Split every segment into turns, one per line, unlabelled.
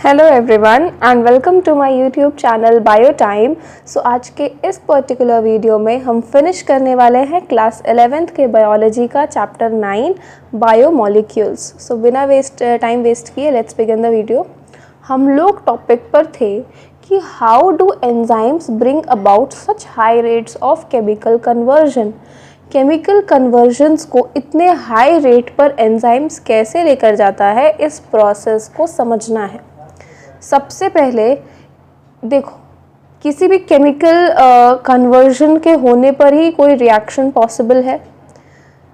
Hello everyone and welcome to my YouTube channel bio time. So आज के इस particular video में हम फिनिश करने वाले हैं क्लास 11th के बायोलॉजी का चैप्टर 9 बायोमॉलिक्यूल्स। सो बिना टाइम वेस्ट किए लेट्स बिगिन द वीडियो। हम लोग टॉपिक पर थे कि how do enzymes bring about such high rates of chemical conversion. Chemical convergence को इतने हाई रेट पर एंजाइम्स कैसे लेकर जाता है, इस प्रोसेस को समझना है। सबसे पहले देखो, किसी भी केमिकल कन्वर्जन के होने पर ही कोई रिएक्शन पॉसिबल है।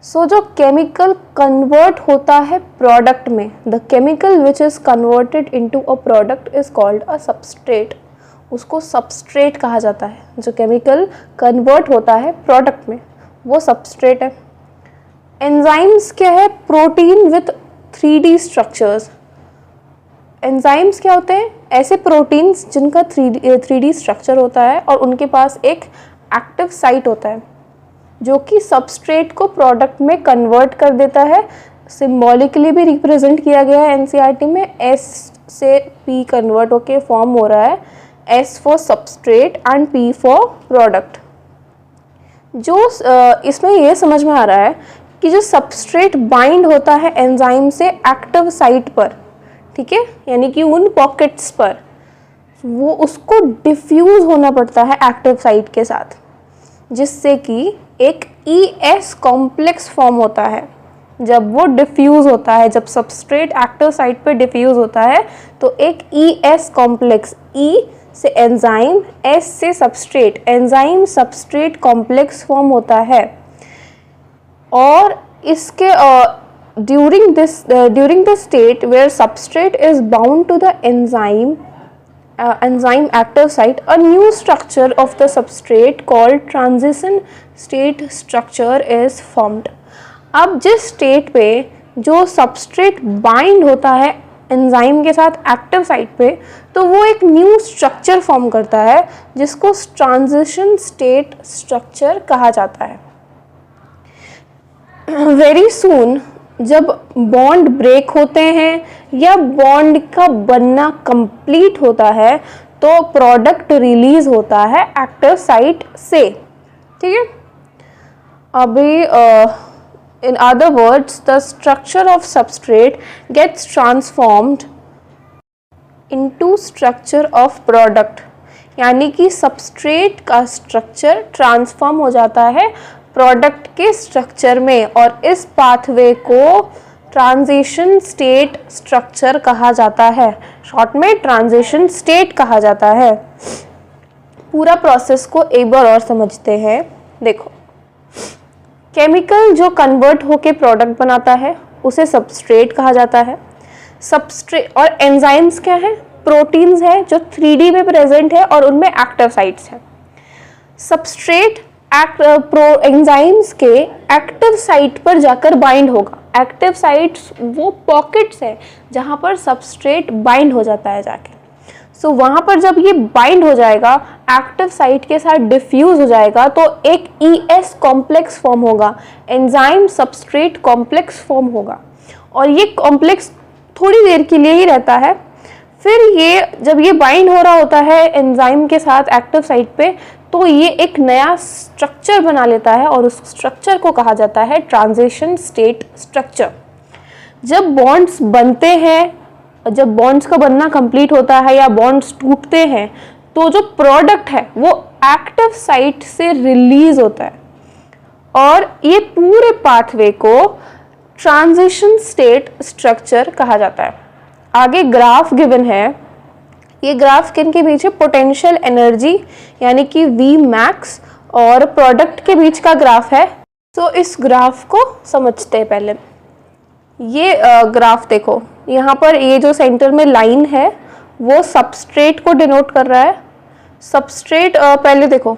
सो जो केमिकल कन्वर्ट होता है प्रोडक्ट में, the chemical which is converted into a product is called a substrate. उसको सबस्ट्रेट कहा जाता है। जो केमिकल कन्वर्ट होता है प्रोडक्ट में वो सबस्ट्रेट है। एंजाइम्स क्या है? Protein with 3D structures. Enzymes क्या होते हैं? ऐसे प्रोटीन्स जिनका 3D स्ट्रक्चर होता है और उनके पास एक एक्टिव साइट होता है जो कि सबस्ट्रेट को प्रोडक्ट में कन्वर्ट कर देता है। सिम्बॉलिकली भी रिप्रेजेंट किया गया है एनसीईआरटी में। S से P कन्वर्ट होके फॉर्म हो रहा है S for substrate and P for product. जो इसमें ये समझ में आ रहा है कि जो सबस्ट्रेट बाइंड होता है एंजाइम से एक्टिव साइट पर, ठीक है, यानी कि उन पॉकेट्स पर, वो उसको डिफ्यूज होना पड़ता है एक्टिव साइट के साथ, जिससे कि एक ES कॉम्प्लेक्स फॉर्म होता है। जब वो डिफ्यूज होता है, जब सबस्ट्रेट एक्टिव साइट पर डिफ्यूज होता है तो एक ES कॉम्प्लेक्स, E से एंजाइम, S से substrate, enzyme substrate complex form होता है। और इसके during the state where substrate is bound to the enzyme active site, a new structure of the substrate called transition state structure is formed। अब जिस state पे जो substrate bind होता है एंजाइम के साथ एक्टिव साइट पे, तो वो एक न्यू स्ट्रक्चर फॉर्म करता है जिसको ट्रांजिशन स्टेट स्ट्रक्चर कहा जाता है। वेरी सून जब बॉन्ड ब्रेक होते हैं या बॉन्ड का बनना कंप्लीट होता है तो प्रोडक्ट रिलीज होता है एक्टिव साइट से, ठीक है। अभी in other words, the structure of substrate gets transformed into structure of product, यानी कि सबस्ट्रेट का स्ट्रक्चर ट्रांसफॉर्म हो जाता है प्रोडक्ट के स्ट्रक्चर में, और इस पाथवे को ट्रांजिशन स्टेट स्ट्रक्चर कहा जाता है। शॉर्ट में ट्रांजिशन स्टेट कहा जाता है। पूरा प्रोसेस को एक बार और समझते हैं। देखो, केमिकल जो कन्वर्ट होके प्रोडक्ट बनाता है उसे सबस्ट्रेट कहा जाता है। सबस्ट्रेट और एंजाइम्स क्या है? प्रोटीन्स है जो 3D में प्रेजेंट है और उनमें एक्टिव साइट्स हैं। सबस्ट्रेट एंजाइम्स के एक्टिव साइट पर जाकर बाइंड होगा। एक्टिव साइट्स वो पॉकेट्स हैं जहाँ पर सबस्ट्रेट बाइंड हो जाता है जाके। सो वहाँ पर जब ये बाइंड हो जाएगा, एक्टिव साइट के साथ डिफ्यूज हो जाएगा, तो एक ES कॉम्प्लेक्स फॉर्म होगा, एंजाइम सबस्ट्रेट कॉम्प्लेक्स फॉर्म होगा। और ये कॉम्प्लेक्स थोड़ी देर के लिए ही रहता है। फिर ये जब ये बाइंड हो रहा होता है एंजाइम के साथ एक्टिव साइट पे, तो ये एक नया स्ट्रक्चर बना लेता है और उस स्ट्रक्चर को कहा जाता है ट्रांजिशन स्टेट स्ट्रक्चर। जब बॉन्ड्स बनते हैं, जब बॉन्ड्स का बनना कंप्लीट होता है या बॉन्ड्स टूटते हैं, तो जो प्रोडक्ट है वो एक्टिव साइट से रिलीज होता है और ये पूरे पाथवे को ट्रांजिशन स्टेट स्ट्रक्चर कहा जाता है। आगे ग्राफ गिवन है। ये ग्राफ किन के बीच है? पोटेंशियल एनर्जी यानी कि Vmax और प्रोडक्ट के बीच का ग्राफ है। तो इस ग्राफ को समझते हैं पहले। ये ग्राफ देखो, यहाँ पर ये जो सेंटर में लाइन है वो सबस्ट्रेट को डिनोट कर रहा है। सबस्ट्रेट पहले देखो,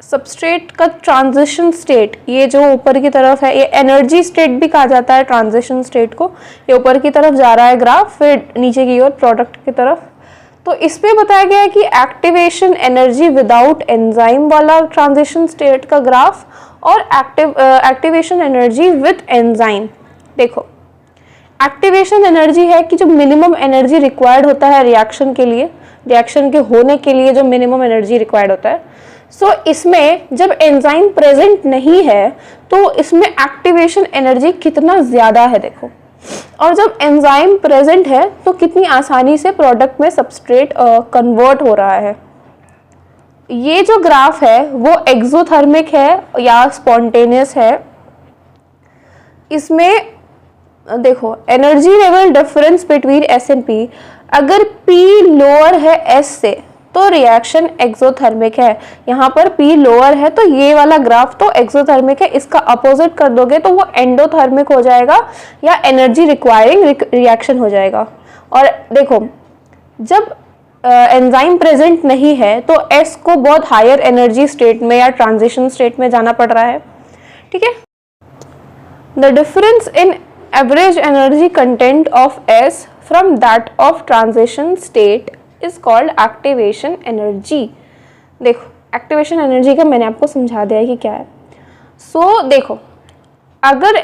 सबस्ट्रेट का ट्रांजिशन स्टेट, ये जो ऊपर की तरफ है, ये एनर्जी स्टेट भी कहा जाता है ट्रांजिशन स्टेट को। ये ऊपर की तरफ जा रहा है ग्राफ, फिर नीचे की ओर प्रोडक्ट की तरफ। तो इसमें बताया गया है कि एक्टिवेशन एनर्जी विदाउट एंजाइम वाला ट्रांजिशन स्टेट का ग्राफ और एक्टिवेशन एनर्जी विद एंजाइम। देखो, एक्टिवेशन एनर्जी है कि जो मिनिमम एनर्जी रिक्वायर्ड होता है रिएक्शन के लिए, रिएक्शन के होने के लिए जो मिनिमम एनर्जी रिक्वायर्ड होता है। सो इसमें जब एंजाइम प्रेजेंट नहीं है तो इसमें एक्टिवेशन एनर्जी कितना ज़्यादा है देखो, और जब एंजाइम प्रेजेंट है तो कितनी आसानी से प्रोडक्ट में सबस्ट्रेट कन्वर्ट हो रहा है। ये जो ग्राफ है वो एक्सोथर्मिक है या स्पॉन्टेनियस है। इसमें देखो energy level difference between S and P, अगर पी लोअर है एस से तो रिएक्शन एक्सोथर्मिक है, यहाँ पर पी लोअर है तो ये वाला ग्राफ तो एक्सोथर्मिक है, इसका अपोजिट कर दोगे तो वो एंडोथर्मिक हो जाएगा या एनर्जी रिक्वायरिंग रिएक्शन हो जाएगा। और देखो जब एंजाइम प्रेजेंट नहीं है तो एस को बहुत हायर एनर्जी स्टेट में या ट्रांजिशन स्टेट में जाना पड़ रहा है, ठीक है। The difference in average energy content of S from that of transition state is called activation energy. देखो एक्टिवेशन एनर्जी का मैंने आपको समझा दिया है कि क्या है। सो देखो अगर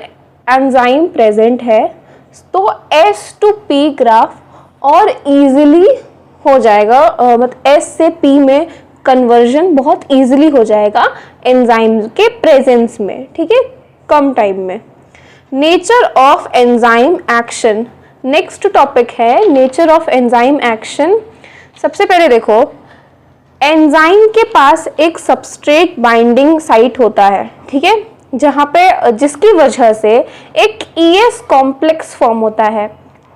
एंजाइम प्रेजेंट है तो एस टू पी ग्राफ और इजीली हो जाएगा, मतलब एस से पी में कन्वर्जन बहुत इजीली हो जाएगा एंजाइम के प्रेजेंस में, ठीक है, कम टाइम में। Nature of enzyme action, next topic है नेचर ऑफ एंजाइम एक्शन। सबसे पहले देखो एंजाइम के पास एक सबस्ट्रेट बाइंडिंग साइट होता है, ठीक है, जहाँ पे जिसकी वजह से एक ES कॉम्प्लेक्स फॉर्म होता है,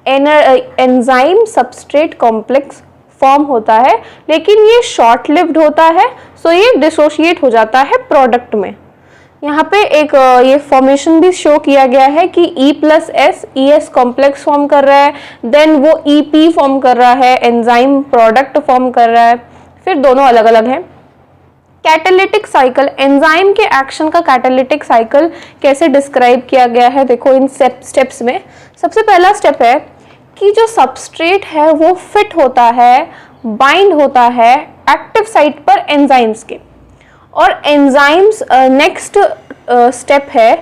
एंजाइम सबस्ट्रेट कॉम्प्लेक्स फॉर्म होता है, लेकिन ये शॉर्ट लिव्ड होता है, सो ये डिसोशिएट हो जाता है प्रोडक्ट में। यहाँ पे एक ये फॉर्मेशन भी शो किया गया है कि E+S ES कॉम्प्लेक्स फॉर्म कर रहा है, देन वो EP फॉर्म कर रहा है, एंजाइम प्रोडक्ट फॉर्म कर रहा है, फिर दोनों अलग अलग हैं। कैटालिटिक साइकिल, एंजाइम के एक्शन का कैटालिटिक साइकिल कैसे डिस्क्राइब किया गया है देखो इन स्टेप्स में। सबसे पहला स्टेप है कि जो सबस्ट्रेट है वो फिट होता है, बाइंड होता है एक्टिव साइट पर एंजाइम्स के, और एंजाइम्स नेक्स्ट स्टेप है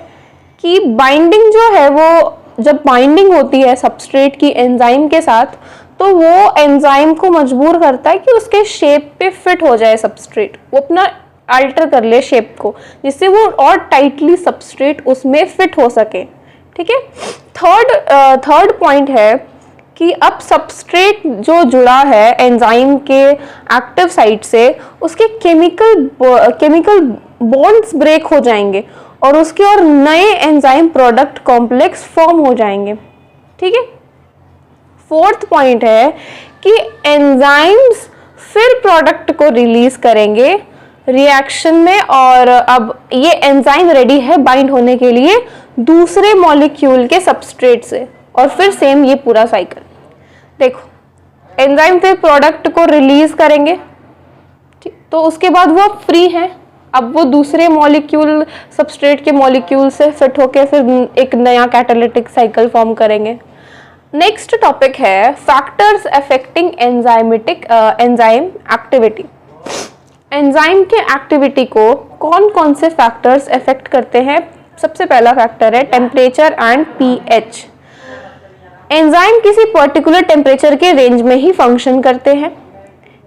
कि बाइंडिंग जो है वो जब बाइंडिंग होती है सबस्ट्रेट की एंजाइम के साथ तो वो एंजाइम को मजबूर करता है कि उसके शेप पे फिट हो जाए सबस्ट्रेट, वो अपना अल्टर कर ले शेप को, जिससे वो और टाइटली सबस्ट्रेट उसमें फिट हो सके, ठीक है। थर्ड पॉइंट है कि अब सबस्ट्रेट जो जुड़ा है एंजाइम के एक्टिव साइट से उसके केमिकल बॉन्ड्स ब्रेक हो जाएंगे और उसके और नए एंजाइम प्रोडक्ट कॉम्प्लेक्स फॉर्म हो जाएंगे, ठीक है। फोर्थ पॉइंट है कि एंजाइम्स फिर प्रोडक्ट को रिलीज करेंगे रिएक्शन में, और अब ये एंजाइम रेडी है बाइंड होने के लिए दूसरे मॉलिक्यूल के सबस्ट्रेट से, और फिर सेम ये पूरा साइकिल। देखो एंजाइम फिर प्रोडक्ट को रिलीज करेंगे, ठीक, तो उसके बाद वो फ्री है, अब वो दूसरे मॉलिक्यूल सबस्ट्रेट के मॉलिक्यूल से फिट होके फिर एक नया कैटालिटिक साइकिल फॉर्म करेंगे। नेक्स्ट टॉपिक है factors affecting enzyme activity. Enzyme के एक्टिविटी को कौन कौन से फैक्टर्स अफेक्ट करते हैं? सबसे पहला फैक्टर है टेम्परेचर एंड पीएच। एंजाइम किसी पर्टिकुलर टेम्परेचर के रेंज में ही फंक्शन करते हैं,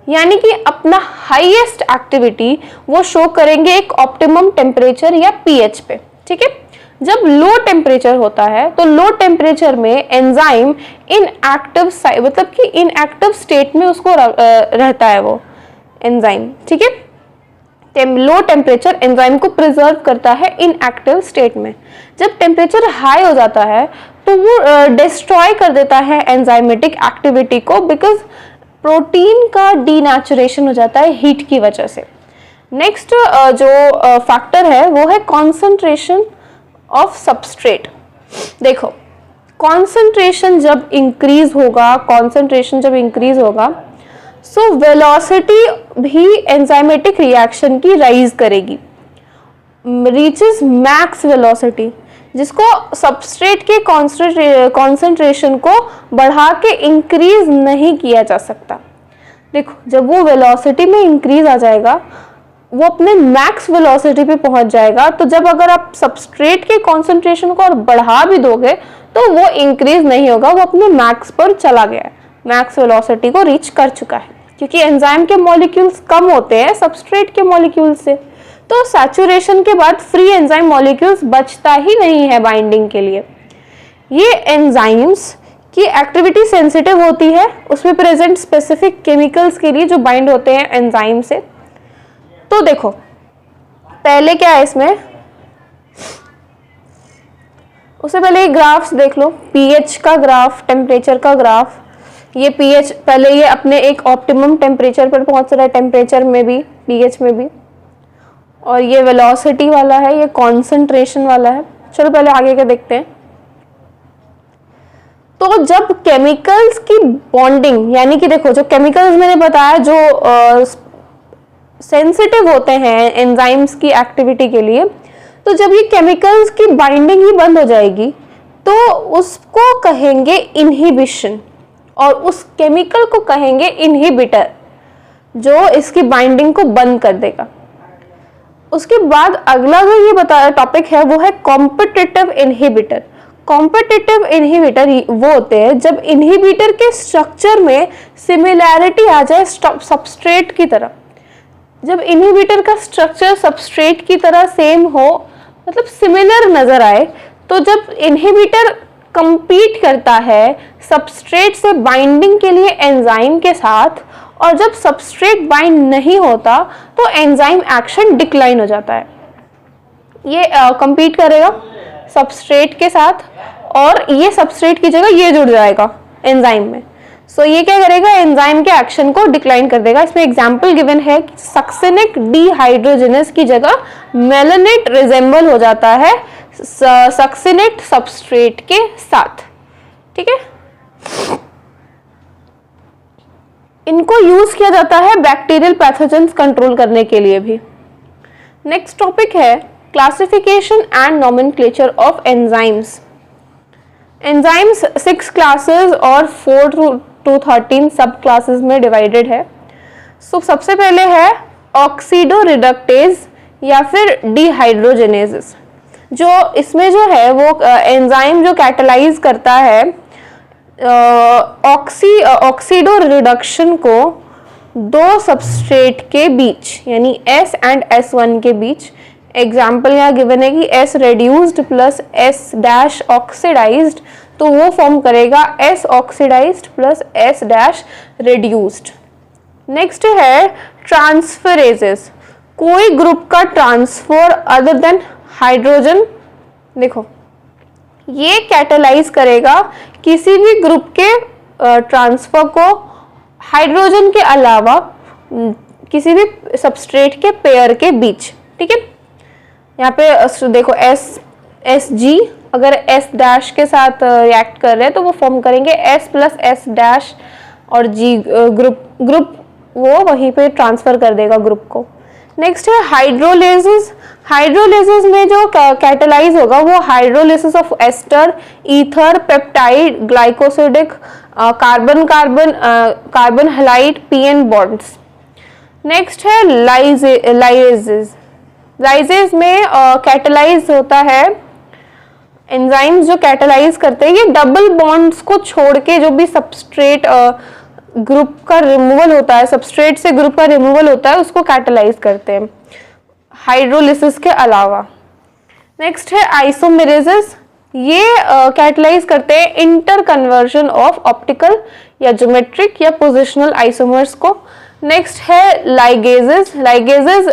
यानी कि अपना हाईएस्ट एक्टिविटी वो शो करेंगे एक ऑप्टिमम टेम्परेचर या पीएच पे, ठीक है। जब लो टेम्परेचर होता है तो लो टेम्परेचर में एंजाइम इनएक्टिव मतलब कि इनएक्टिव स्टेट में उसको रहता है वो एंजाइम, ठीक है। लो टेम्परेचर एंजाइम को प्रिजर्व करता है इनएक्टिव स्टेट में। जब टेम्परेचर हाई हो जाता है तो वो डिस्ट्रॉय कर देता है एंजाइमेटिक एक्टिविटी को, बिकॉज प्रोटीन का डीनेचुरेशन हो जाता है हीट की वजह से। नेक्स्ट जो फैक्टर है वो है कॉन्सेंट्रेशन ऑफ सबस्ट्रेट। देखो कॉन्सेंट्रेशन जब इंक्रीज होगा सो वेलोसिटी भी एंजाइमेटिक रिएक्शन की राइज करेगी, रीचेस मैक्स वेलोसिटी, जिसको सबस्ट्रेट के कॉन्सेंट्रेशन को बढ़ा के इंक्रीज नहीं किया जा सकता। देखो जब वो वेलोसिटी में इंक्रीज आ जाएगा वो अपने मैक्स वेलोसिटी पे पहुंच जाएगा। तो जब अगर आप सबस्ट्रेट के कॉन्सेंट्रेशन को और बढ़ा भी दोगे तो वो इंक्रीज नहीं होगा, वो अपने मैक्स पर चला गया है, मैक्स वेलोसिटी को रीच कर चुका है, क्योंकि एंजाइम के मॉलिक्यूल्स कम होते हैं सबस्ट्रेट के मॉलिक्यूल से। तो सैचुरेशन के बाद फ्री एंजाइम मॉलिक्यूल्स बचता ही नहीं है बाइंडिंग के लिए। ये एंजाइम्स की एक्टिविटी सेंसिटिव होती है, उसमें प्रेजेंट स्पेसिफिक केमिकल्स के लिए जो बाइंड होते हैं एंजाइम से। तो देखो पहले क्या है इसमें, उससे पहले ग्राफ्स देख लो, पीएच का ग्राफ, टेम्परेचर का ग्राफ। ये पीएच पहले ये अपने एक ऑप्टिमम टेम्परेचर पर पहुंच रहा है, टेम्परेचर में भी पीएच में भी, और ये वेलोसिटी वाला है, ये कॉन्सेंट्रेशन वाला है। चलो पहले आगे का देखते हैं। तो जब केमिकल्स की बॉन्डिंग, यानी कि देखो जो केमिकल्स मैंने बताया जो सेंसिटिव होते हैं एंजाइम्स की एक्टिविटी के लिए, तो जब ये केमिकल्स की बाइंडिंग ही बंद हो जाएगी तो उसको कहेंगे इनहिबिशन, और उस केमिकल को कहेंगे इनहिबिटर, जो इसकी बाइंडिंग को बंद कर देगा। उसके बाद अगला जो ये बताया टॉपिक है वो है कॉम्पिटिटिव इनहिबिटर। कॉम्पिटिटिव इनहिबिटर वो होते हैं जब इनहिबिटर के स्ट्रक्चर में सिमिलैरिटी आ जाए सबस्ट्रेट की तरह। जब इनहिबिटर का स्ट्रक्चर सबस्ट्रेट की तरह सेम हो, मतलब सिमिलर नजर आए, तो जब इनहिबिटर कंपीट करता है सबस्ट्रेट से बाइंडिंग के लिए एंजाइम के साथ, और जब सबस्ट्रेट बाइंड नहीं होता तो एंजाइम एक्शन डिक्लाइन हो जाता है। ये कंपीट करेगा सबस्ट्रेट के साथ, और ये सबस्ट्रेट की जगह ये जुड़ जाएगा एंजाइम में। सो ये क्या करेगा, एंजाइम के एक्शन को डिक्लाइन कर देगा। इसमें एग्जांपल गिवन है कि सक्सिनिक डिहाइड्रोजिनेस की जगह मेलानेट रिजेंबल हो जाता है सक्सिनेट सबस्ट्रेट के साथ। ठीक है, इनको यूज किया जाता है बैक्टीरियल पैथोजेंस कंट्रोल करने के लिए भी। नेक्स्ट टॉपिक है classification and nomenclature of enzymes. Enzymes 6 classes और 4 to 13 सब क्लासेस में डिवाइडेड है। सो सबसे पहले है ऑक्सीडोरिडक्टेज या फिर डिहाइड्रोजिनेसेस। जो इसमें जो है वो एंजाइम जो कैटालाइज करता है ऑक्सीडो रिडक्शन को दो सबस्ट्रेट के बीच, यानी S एंड S1 के बीच। एग्जाम्पल यहाँ गिवन है कि S reduced plus S dash oxidised, तो वो फॉर्म करेगा S oxidised plus S dash reduced. Next है ट्रांसफरेजेस, कोई ग्रुप का ट्रांसफर अदर देन हाइड्रोजन। देखो ये कैटालाइज करेगा किसी भी ग्रुप के ट्रांसफर को हाइड्रोजन के अलावा किसी भी सबस्ट्रेट के पेयर के बीच। ठीक है, यहाँ पे देखो SG अगर S डैश के साथ रिएक्ट कर रहे हैं तो वो फॉर्म करेंगे S प्लस S डैश, और G ग्रुप वो वहीं पे ट्रांसफर कर देगा ग्रुप को। नेक्स्ट है हाइड्रोलेसिस। हाइड्रोलेसिस में जो कैटालाइज होगा वो hydrolysis of ester, ether, peptide, glycosidic, carbon halide, PN bonds. Next है लाइजेस। लाइजेस में कैटालाइज होता है, एंजाइम्स जो कैटालाइज करते हैं ये डबल बॉन्ड्स को छोड़ के जो भी सबस्ट्रेट ग्रुप का रिमूवल होता है, सबस्ट्रेट से ग्रुप का रिमूवल होता है, उसको कैटालाइज करते हैं हाइड्रोलिसिस के अलावा। नेक्स्ट है आइसोमेरेजेस। ये कैटालाइज करते हैं इंटर कन्वर्जन ऑफ ऑप्टिकल या ज्योमेट्रिक या पोजिशनल आइसोमर्स को। नेक्स्ट है लाइगेजेस। लाइगेजेस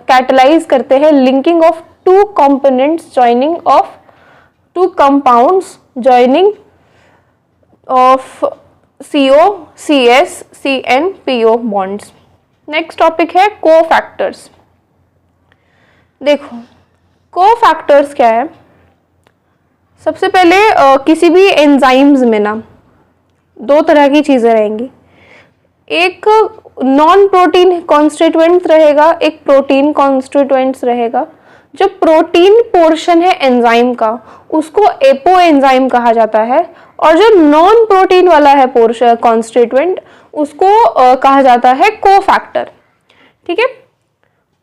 कैटालाइज करते हैं linking of two components, joining of two compounds, joining of CO, CS, CN, PO bonds. Next topic है कोफैक्टर्स। देखो कोफैक्टर्स क्या है, सबसे पहले किसी भी एंजाइम्स में ना दो तरह की चीजें रहेंगी, एक नॉन प्रोटीन कॉन्स्टिट्यूएंट्स रहेगा, एक प्रोटीन कॉन्स्टिट्यूएंट्स रहेगा। जो प्रोटीन पोर्शन है एंजाइम का उसको एपो एंजाइम कहा जाता है, और जो नॉन प्रोटीन वाला है पोर्शन कॉन्स्टिट्यूएंट उसको कहा जाता है कोफैक्टर। ठीक है,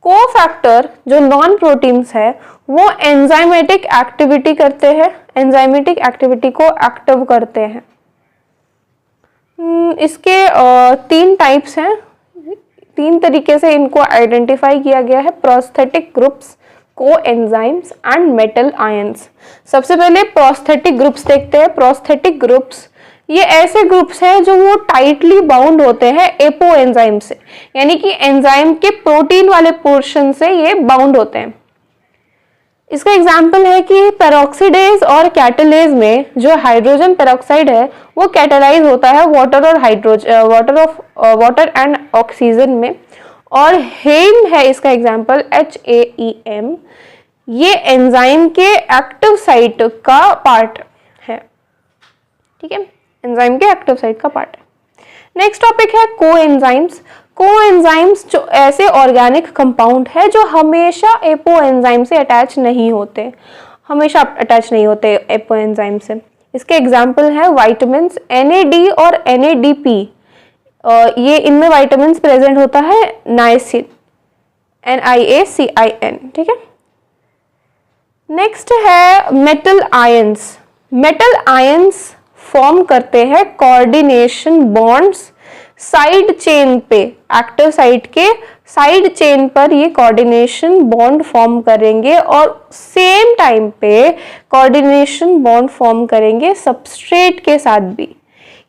कोफैक्टर जो नॉन प्रोटीन्स है वो एंजाइमेटिक एक्टिविटी करते हैं, एंजाइमेटिक एक्टिविटी को एक्टिव करते हैं। इसके 3 टाइप्स हैं, 3 तरीके से इनको आइडेंटिफाई किया गया है, prosthetic groups, coenzymes and metal ions. सबसे पहले प्रोस्थेटिक ग्रुप्स देखते हैं। प्रोस्थेटिक ग्रुप्स ये ऐसे ग्रुप्स हैं जो वो टाइटली बाउंड होते हैं एपो एंजाइम से, यानी कि एंजाइम के प्रोटीन वाले पोर्शन से ये बाउंड होते हैं। इसका एग्जाम्पल है कि पेरोक्सीडेज और कैटालेज में जो हाइड्रोजन पेरोक्साइड है वो कैटालाइज होता है वाटर एंड ऑक्सीजन में, और हेम है इसका एग्जाम्पल, HAEM, ये एंजाइम के एक्टिव साइट का पार्ट है। ठीक है, एंजाइम के एक्टिव साइट का पार्ट है। नेक्स्ट टॉपिक है कोएंजाइम्स। कोएंजाइम्स जो ऐसे ऑर्गेनिक कंपाउंड है जो हमेशा एपो एंजाइम से अटैच नहीं होते, हमेशा अटैच नहीं होते एपो एंजाइम से। इसके एग्जाम्पल है विटामिन्स NAD और NADP, ये इनमें विटामिन्स प्रेजेंट होता है नाइसिन, NIACIN। ठीक है, नेक्स्ट है metal ions. Metal ions form करते हैं कोऑर्डिनेशन बॉन्ड्स साइड चेन पे, एक्टिव साइट के साइड चेन पर ये कोऑर्डिनेशन बॉन्ड फॉर्म करेंगे, और सेम टाइम पे कोऑर्डिनेशन बॉन्ड फॉर्म करेंगे सबस्ट्रेट के साथ भी,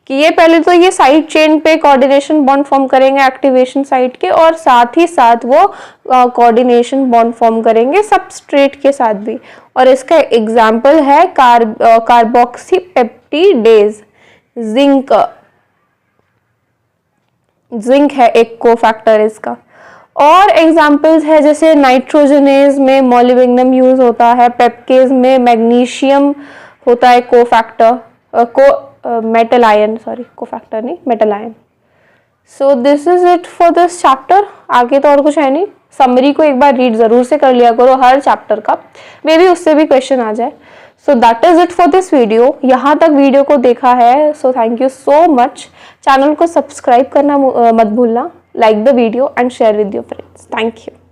कि ये पहले तो ये साइड चेन पे कोऑर्डिनेशन बॉन्ड फॉर्म करेंगे एक्टिवेशन साइट के, और साथ ही साथ वो कोऑर्डिनेशन बॉन्ड फॉर्म करेंगे सबस्ट्रेट के साथ भी। और इसका एग्जाम्पल है कार्बोक्सीपेप्टिडेज, जिंक है एक कोफैक्टर इसका। और एग्जाम्पल्स है जैसे नाइट्रोजनेज में मोलिब्डेनम यूज होता है, पेप्केज में मैग्नीशियम होता है cofactor, metal ion, sorry cofactor नहीं, metal ion. So this is it for this chapter. आगे तो और कुछ है नहीं, समरी को एक बार रीड जरूर से कर लिया करो हर चैप्टर का, मे बी उससे भी क्वेश्चन आ जाए। So that is it for this video. यहाँ तक वीडियो को देखा है so thank you so much. Channel को सब्सक्राइब करना मत भूलना, like the video and share with your friends. Thank you.